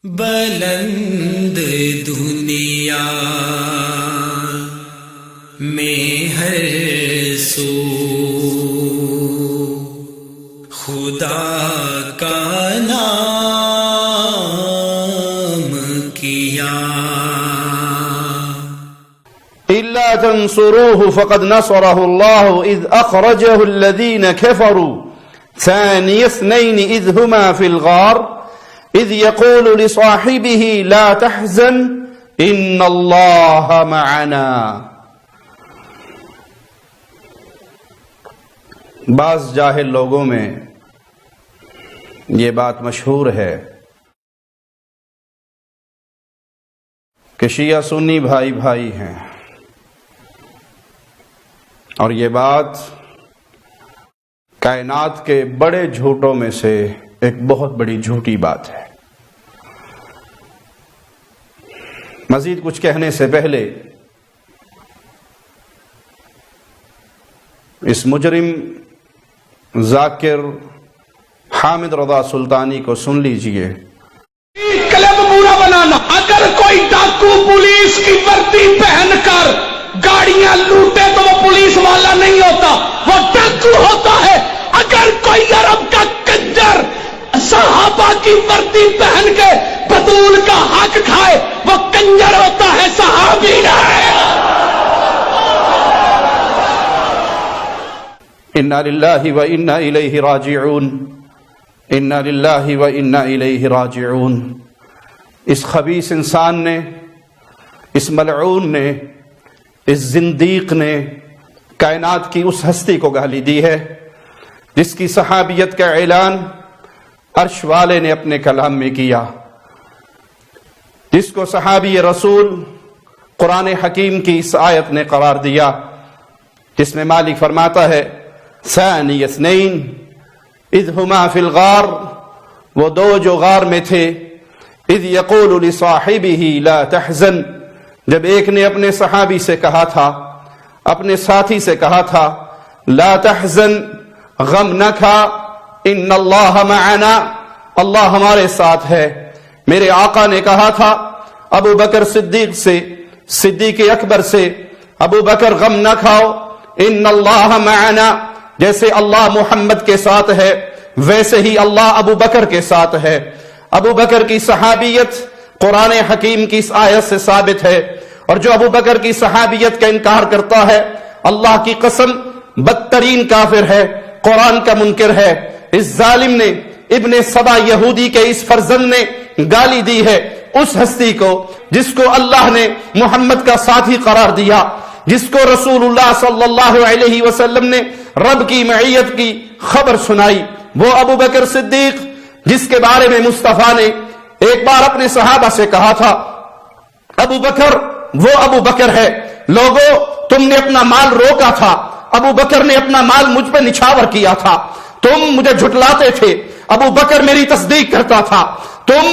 بلند دنیا میں ہر سو خدا کا نام کیا إلا تنصروه فقد نصره الله إذ أخرجه الذين كفروا ثاني اثنين إذ هما في الغار إذ يقول لصاحبه لا تحزن إن الله معنا. بعض جاہل لوگوں میں یہ بات مشہور ہے کہ شیعہ سنی بھائی بھائی ہیں، اور یہ بات کائنات کے بڑے جھوٹوں میں سے ایک بہت بڑی جھوٹی بات ہے۔ مزید کچھ کہنے سے پہلے اس مجرم ذاکر حامد رضا سلطانی کو سن لیجئے۔ کلب برا بنانا، اگر کوئی ڈاکو پولیس کی وردی پہن کر گاڑیاں لوٹے تو وہ پولیس والا نہیں ہوتا، وہ ڈاکو ہوتا ہے۔ اگر کوئی عرب کا کنجر صحابہ کی وردی پہن کے بطول کا حق کھائے وہ کنجر ہوتا ہے، صحابی نہیں۔ انا للہ و انا الیہ راجعون، انا للہ و انا الیہ راجعون۔ اس خبیث انسان نے، اس ملعون نے، اس زندیق نے کائنات کی اس ہستی کو گالی دی ہے جس کی صحابیت کا اعلان عرش والے نے اپنے کلام میں کیا، جس کو صحابی رسول قرآن حکیم کی اس آیت نے قرار دیا، جس میں مالک فرماتا ہے ثانی اثنین اذ ہما فی الغار، وہ دو جو غار میں تھے، اذ یقول لصاحبہ لا تحزن، جب ایک نے اپنے صحابی سے کہا تھا، اپنے ساتھی سے کہا تھا لا تحزن، غم نہ کھا، ان اللہ معنا، اللہ ہمارے ساتھ ہے۔ میرے آقا نے کہا تھا ابو بکر صدیق سے، صدیق اکبر سے، ابو بکر غم نہ کھاؤ، ان اللہ معنا، جیسے اللہ محمد کے ساتھ ہے ویسے ہی اللہ ابو بکر کے ساتھ ہے۔ ابو بکر کی صحابیت قرآن حکیم کی اس آیت سے ثابت ہے، اور جو ابو بکر کی صحابیت کا انکار کرتا ہے اللہ کی قسم بدترین کافر ہے، قرآن کا منکر ہے۔ اس ظالم نے، ابن سبا یہودی کے اس فرزند نے گالی دی ہے اس ہستی کو جس کو اللہ نے محمد کا ساتھی قرار دیا، جس کو رسول اللہ صلی اللہ علیہ وسلم نے رب کی معیت کی خبر سنائی، وہ ابو بکر صدیق جس کے بارے میں مصطفیٰ نے ایک بار اپنے صحابہ سے کہا تھا ابو بکر وہ ابو بکر ہے، لوگوں تم نے اپنا مال روکا تھا، ابو بکر نے اپنا مال مجھ پہ نچھاور کیا تھا، تم مجھے جھٹلاتے تھے، ابو بکر میری تصدیق کرتا تھا، تم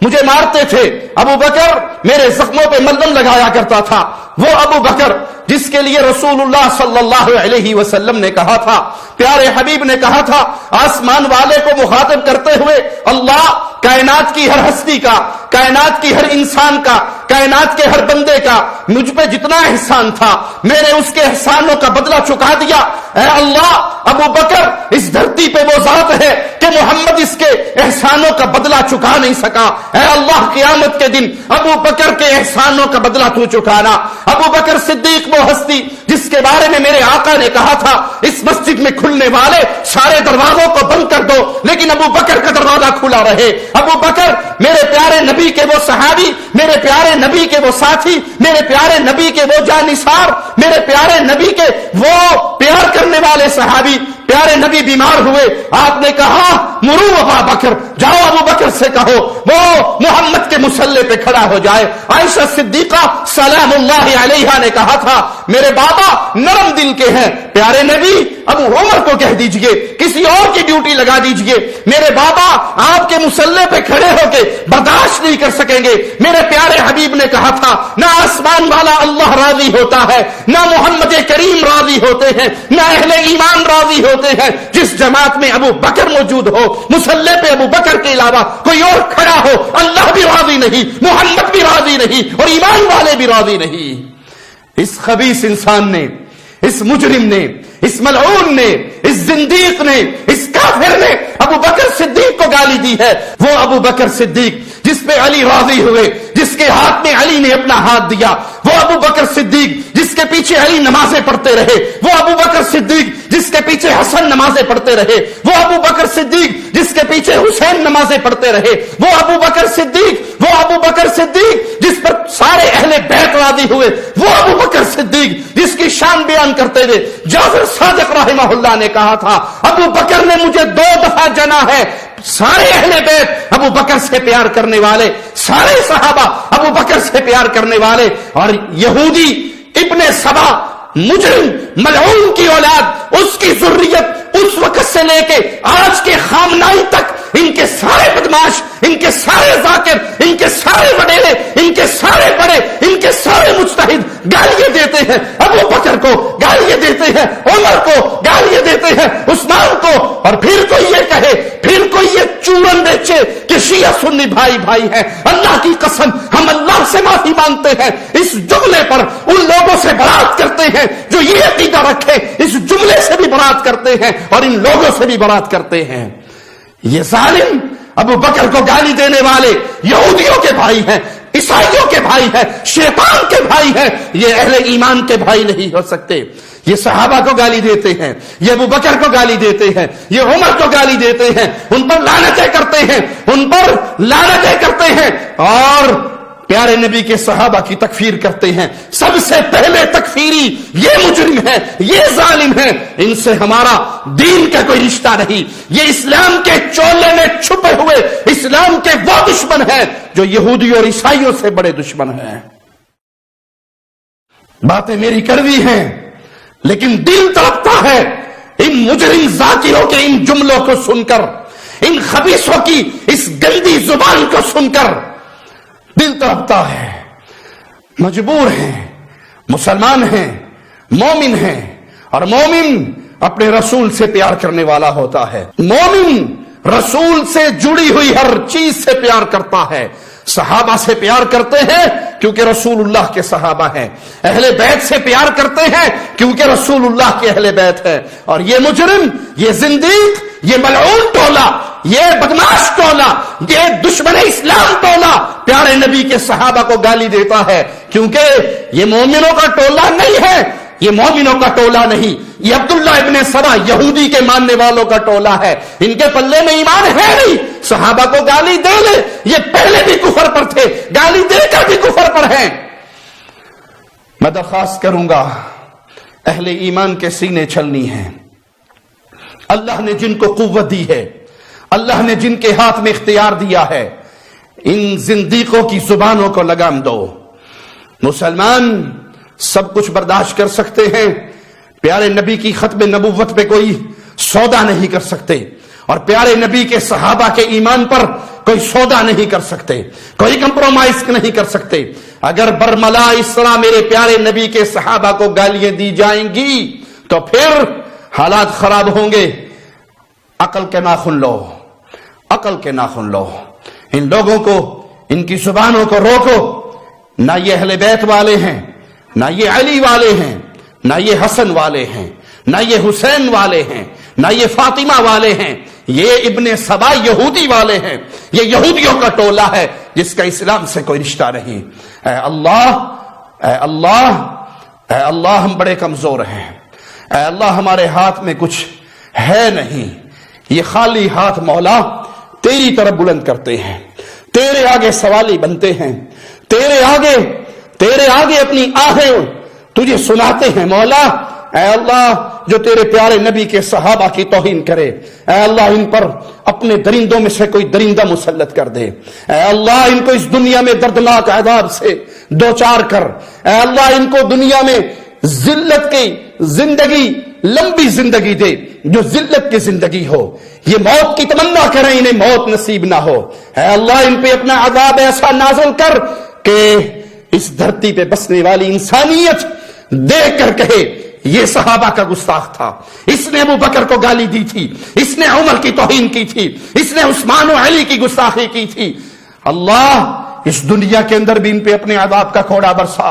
مجھے مارتے تھے، ابو بکر میرے زخموں پہ ملم لگایا کرتا تھا، وہ ابو بکر جس کے لیے رسول اللہ صلی اللہ علیہ وسلم نے کہا تھا، پیارے حبیب نے کہا تھا، آسمان والے کو مخاطب کرتے ہوئے اللہ کائنات کی ہر ہستی کا، کائنات کی ہر انسان کا، کائنات کے ہر بندے کا مجھ پہ جتنا احسان تھا میں نے اس کے احسانوں کا بدلہ چکا دیا۔ اے اللہ، ابو بکر اس دھرتی پہ وہ ذات ہے کہ محمد اس کے احسانوں کا بدلہ چکا نہیں سکا۔ اے اللہ، قیامت کے دن ابو بکر کے احسانوں کا بدلہ تو چکانا۔ ابو بکر صدیق وہ ہستی جس کے بارے میں میرے آقا نے کہا تھا اس مسجد میں کھلنے والے سارے دروازوں کو بند کر دو لیکن ابو بکر کا دروازہ کھلا رہے۔ ابو بکر میرے پیارے نبی کے وہ صحابی، میرے پیارے نبی کے وہ ساتھی، میرے پیارے نبی کے وہ جانثار، میرے پیارے نبی کے وہ پیار کرنے والے صحابی، پیارے نبی بیمار ہوئے، آپ نے کہا مرو ابا بکر، جاؤ ابو بکر سے کہو وہ محمد کے مصلی پہ کھڑا ہو جائے۔ عائشہ صدیقہ سلام اللہ علیہا نے کہا تھا میرے بابا نرم دل کے ہیں، پیارے نبی ابو عمر کو کہہ دیجئے کسی اور کی ڈیوٹی لگا دیجئے، میرے بابا آپ کے مصلی پہ کھڑے ہو کے برداشت نہیں کر سکیں گے۔ میرے پیارے حبیب نے کہا تھا نہ آسمان والا اللہ راضی راضی ہوتا ہے، نہ محمد کریم راضی ہوتے ہیں، نہ اہل ایمان راضی ہوتے ہیں۔ جس جماعت میں ابو بکر موجود ہو، مصلی پہ ابو بکر کے علاوہ کوئی اور کھڑا ہو، اللہ بھی راضی نہیں، محمد بھی راضی نہیں، اور ایمان والے بھی راضی نہیں۔ اس خبیث انسان نے، اس مجرم نے، اس ملعون نے، اس زندیق نے، اس کافر نے ابو بکر صدیق کو گالی دی ہے۔ وہ ابو بکر صدیق جس پہ علی راضی ہوئے، جس کے ہاتھ میں علی نے اپنا ہاتھ دیا، وہ ابو بکر صدیق جس کے پیچھے علی نمازیں پڑھتے رہے، وہ ابو بکر صدیق جس کے پیچھے حسن نمازیں پڑھتے رہے، وہ ابو بکر صدیق جس کے پیچھے حسین نمازیں پڑھتے رہے، وہ ابو بکر صدیق، وہ ابو بکر صدیق جس پر سارے اہل بیت راضی ہوئے، وہ ابو بکر صدیق جس کی شان بیان کرتے ہوئے جعفر صادق رحمہ اللہ نے کہا تھا، ابو بکر نے مجھے 2 دفعہ جنا ہے۔ سارے اہل بیت ابو بکر سے پیار کرنے والے، سارے صحابہ ابو بکر سے پیار کرنے والے، اور یہودی ابن سبا مجرم ملعون کی اولاد، اس کی ذریت اس وقت سے لے کے آج کے خامنائی تک، ان کے سارے بدماش، ان کے سارے ذاکر، ان کے سارے وڈیرے، ان کے سارے بڑے، ان کے سارے مجتہد گالیاں دیتے ہیں ابو بکر کو، گالیاں دیتے ہیں عمر کو، گالیاں دیتے ہیں عثمان کو، اور پھر کوئی یہ کہے، پھر کوئی یہ چورن بیچے کہ شیعہ سنی بھائی بھائی ہیں۔ اللہ کی قسم ہم اللہ سے معافی مانگتے ہیں، اس جملے پر ان لوگوں سے برات کرتے ہیں جو یہ عقیدہ رکھے، اس جملے سے بھی برات کرتے ہیں اور ان لوگوں سے بھی برات کرتے ہیں۔ یہ ظالم ابو بکر کو گالی دینے والے یہودیوں کے بھائی ہیں، عیسائیوں کے بھائی ہیں، شیطان کے بھائی ہیں، یہ اہل ایمان کے بھائی نہیں ہو سکتے۔ یہ صحابہ کو گالی دیتے ہیں، یہ ابو بکر کو گالی دیتے ہیں، یہ عمر کو گالی دیتے ہیں، ان پر لعنتیں کرتے ہیں، ان پر لعنتیں کرتے ہیں، اور پیارے نبی کے صحابہ کی تکفیر کرتے ہیں۔ سب سے پہلے تکفیری یہ مجرم ہے، یہ ظالم ہے، ان سے ہمارا دین کا کوئی رشتہ نہیں۔ یہ اسلام کے چولے میں چھپے ہوئے اسلام کے وہ دشمن ہیں جو یہودی اور عیسائیوں سے بڑے دشمن ہیں۔ باتیں میری کڑوی ہیں، لیکن دل تڑپتا ہے ان مجرم ذاکروں کے ان جملوں کو سن کر، ان خبیثوں کی اس گندی زبان کو سن کر دل تڑپتا ہے۔ مجبور ہیں، مسلمان ہیں، مومن ہیں، اور مومن اپنے رسول سے پیار کرنے والا ہوتا ہے۔ مومن رسول سے جڑی ہوئی ہر چیز سے پیار کرتا ہے۔ صحابہ سے پیار کرتے ہیں کیونکہ رسول اللہ کے صحابہ ہیں، اہل بیت سے پیار کرتے ہیں کیونکہ رسول اللہ کے اہل بیت ہیں، اور یہ مجرم، یہ زندیق، یہ ملعون ٹولہ، یہ بدماش ٹولہ، یہ دشمن اسلام ٹولہ پیارے نبی کے صحابہ کو گالی دیتا ہے، کیونکہ یہ مومنوں کا ٹولہ نہیں ہے، یہ مومنوں کا ٹولہ نہیں، یہ عبداللہ ابن سبا یہودی کے ماننے والوں کا ٹولہ ہے، ان کے پلے میں ایمان ہے نہیں۔ صحابہ کو گالی دے لے، یہ پہلے بھی کفر پر تھے، گالی دے کر بھی کفر پر ہیں۔ میں درخواست کروں گا، اہل ایمان کے سینے چھلنی ہیں۔ اللہ نے جن کو قوت دی ہے، اللہ نے جن کے ہاتھ میں اختیار دیا ہے، ان زندیقوں کی زبانوں کو لگام دو۔ مسلمان سب کچھ برداشت کر سکتے ہیں، پیارے نبی کی ختم نبوت پہ کوئی سودا نہیں کر سکتے، اور پیارے نبی کے صحابہ کے ایمان پر کوئی سودا نہیں کر سکتے، کوئی کمپرومائز نہیں کر سکتے۔ اگر برملا اس طرح میرے پیارے نبی کے صحابہ کو گالیاں دی جائیں گی تو پھر حالات خراب ہوں گے۔ عقل کے ناخن لو، عقل کے ناخن لو، ان لوگوں کو، ان کی زبانوں کو روکو۔ نہ یہ اہل بیت والے ہیں، نہ یہ علی والے ہیں، نہ یہ حسن والے ہیں، نہ یہ حسین والے ہیں، نہ یہ فاطمہ والے ہیں، یہ ابن سبا یہودی والے ہیں، یہ یہودیوں کا ٹولہ ہے جس کا اسلام سے کوئی رشتہ نہیں۔ اے اللہ، اے اللہ، اے اللہ، ہم بڑے کمزور ہیں، اے اللہ ہمارے ہاتھ میں کچھ ہے نہیں، یہ خالی ہاتھ مولا تیری طرف بلند کرتے ہیں، تیرے آگے سوالی بنتے ہیں، تیرے آگے اپنی آہیں تجھے سناتے ہیں مولا۔ اے اللہ جو تیرے پیارے نبی کے صحابہ کی توہین کرے، اے اللہ ان پر اپنے درندوں میں سے کوئی درندہ مسلط کر دے، اے اللہ ان کو اس دنیا میں دردناک عذاب سے دوچار کر، اے اللہ ان کو دنیا میں ذلت کی زندگی، لمبی زندگی دے جو ذلت کی زندگی ہو، یہ موت کی تمنا کریں انہیں موت نصیب نہ ہو۔ اے اللہ ان پہ اپنا عذاب ایسا نازل کر کہ اس دھرتی پہ بسنے والی انسانیت دیکھ کر کہے یہ صحابہ کا گستاخ تھا، اس نے ابو بکر کو گالی دی تھی، اس نے عمر کی توہین کی تھی، اس نے عثمان و علی کی گستاخی کی تھی. اللہ اس دنیا کے اندر بھی ان پہ اپنے عذاب کا کھوڑا برسا،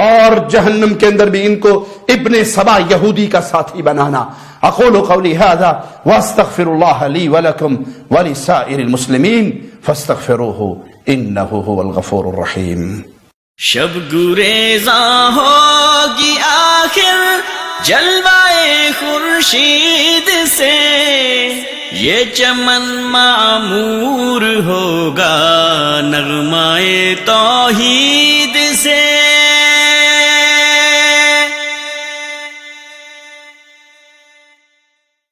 اور جہنم کے اندر بھی ان کو ابن سبا یہودی کا ساتھی بنانا. اقول قولی هذا واستغفر الله لي ولكم ولسائر المسلمين فاستغفروه انه هو الغفور الرحیم. شب گریزاں ہوگی آخر جلوائے خورشید سے، یہ چمن معمور ہوگا نغمائے توحید سے.